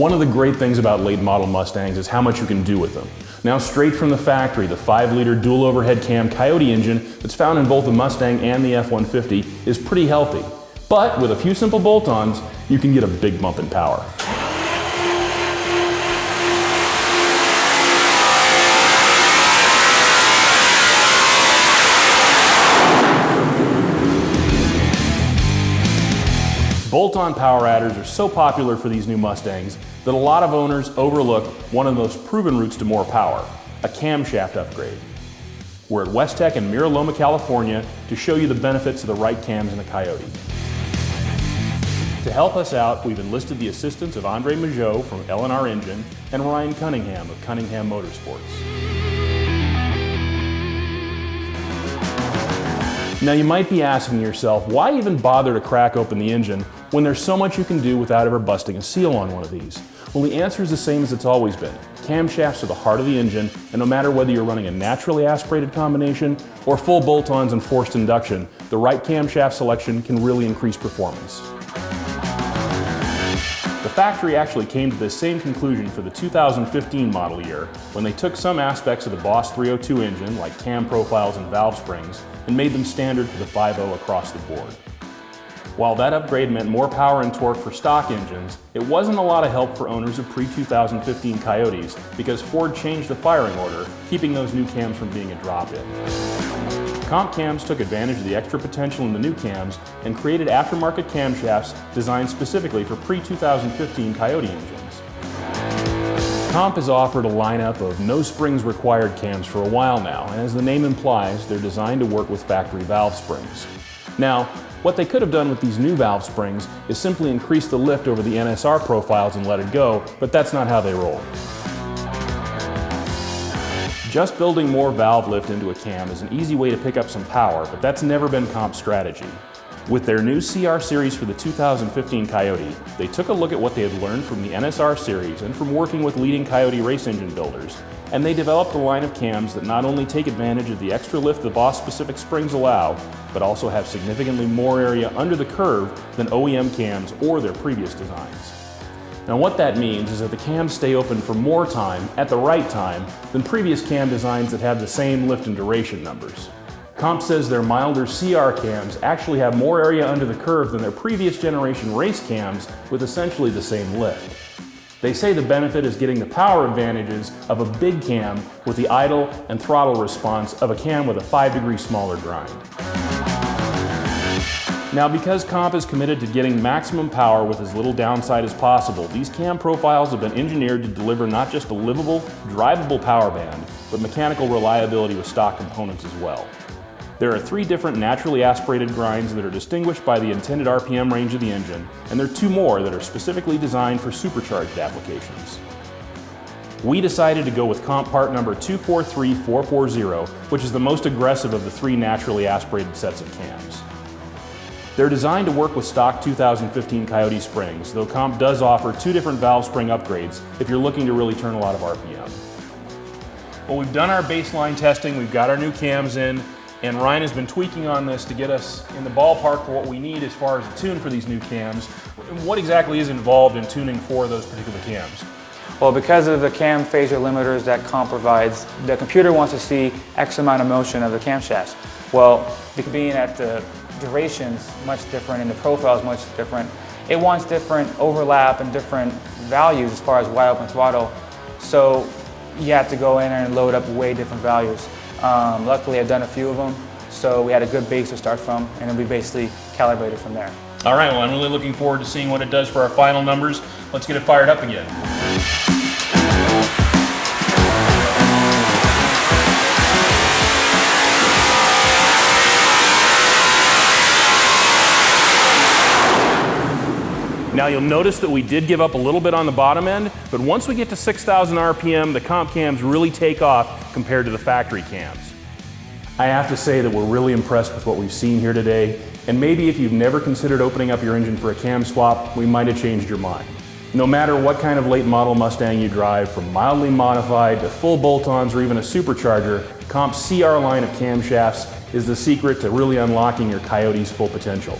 One of the great things about late model Mustangs is how much you can do with them. Now straight from the factory, the 5-liter dual overhead cam Coyote engine that's found in both the Mustang and the F-150 is pretty healthy. But with a few simple bolt-ons, you can get a big bump in power. Bolt-on power adders are so popular for these new Mustangs that a lot of owners overlook one of the most proven routes to more power, a camshaft upgrade. We're at West Tech in Mira Loma, California to show you the benefits of the right cams in the Coyote. To help us out, we've enlisted the assistance of Andre Majot from L&R Engine and Ryan Cunningham of Cunningham Motorsports. Now you might be asking yourself, why even bother to crack open the engine when there's so much you can do without ever busting a seal on one of these? Well, the answer is the same as it's always been. Camshafts are the heart of the engine, and no matter whether you're running a naturally aspirated combination or full bolt-ons and forced induction, the right camshaft selection can really increase performance. The factory actually came to this same conclusion for the 2015 model year when they took some aspects of the Boss 302 engine, like cam profiles and valve springs, and made them standard for the 5.0 across the board. While that upgrade meant more power and torque for stock engines, it wasn't a lot of help for owners of pre-2015 Coyotes because Ford changed the firing order, keeping those new cams from being a drop-in. Comp cams took advantage of the extra potential in the new cams and created aftermarket camshafts designed specifically for pre-2015 Coyote engines. Comp has offered a lineup of no springs required cams for a while now, and as the name implies, they're designed to work with factory valve springs. Now, what they could have done with these new valve springs is simply increase the lift over the NSR profiles and let it go, but that's not how they roll. Just building more valve lift into a cam is an easy way to pick up some power, but that's never been Comp's strategy. With their new CR series for the 2015 Coyote, they took a look at what they had learned from the NSR series and from working with leading Coyote race engine builders, and they developed a line of cams that not only take advantage of the extra lift the Boss-specific springs allow, but also have significantly more area under the curve than OEM cams or their previous designs. Now what that means is that the cams stay open for more time, at the right time, than previous cam designs that have the same lift and duration numbers. Comp says their milder CR cams actually have more area under the curve than their previous generation race cams with essentially the same lift. They say the benefit is getting the power advantages of a big cam with the idle and throttle response of a cam with a 5-degree smaller grind. Now, because Comp is committed to getting maximum power with as little downside as possible, these cam profiles have been engineered to deliver not just a livable, drivable power band, but mechanical reliability with stock components as well. There are 3 different naturally aspirated grinds that are distinguished by the intended RPM range of the engine, and there are 2 more that are specifically designed for supercharged applications. We decided to go with Comp part number 243440, which is the most aggressive of the 3 naturally aspirated sets of cams. They're designed to work with stock 2015 Coyote springs, though Comp does offer 2 different valve spring upgrades if you're looking to really turn a lot of RPM. Well, we've done our baseline testing, we've got our new cams in, and Ryan has been tweaking on this to get us in the ballpark for what we need as far as a tune for these new cams. What exactly is involved in tuning for those particular cams? Well, because of the cam phasor limiters that Comp provides, the computer wants to see X amount of motion of the camshafts. Well, being at the duration's much different and the profile is much different, it wants different overlap and different values as far as wide open throttle. So you have to go in and load up way different values. Luckily, I've done a few of them, so we had a good base to start from, and then we basically calibrated from there. All right, well, I'm really looking forward to seeing what it does for our final numbers. Let's get it fired up again. Now you'll notice that we did give up a little bit on the bottom end, but once we get to 6,000 RPM, the Comp cams really take off compared to the factory cams. I have to say that we're really impressed with what we've seen here today, and maybe if you've never considered opening up your engine for a cam swap, we might have changed your mind. No matter what kind of late model Mustang you drive, from mildly modified to full bolt-ons or even a supercharger, Comp's CR line of camshafts is the secret to really unlocking your Coyote's full potential.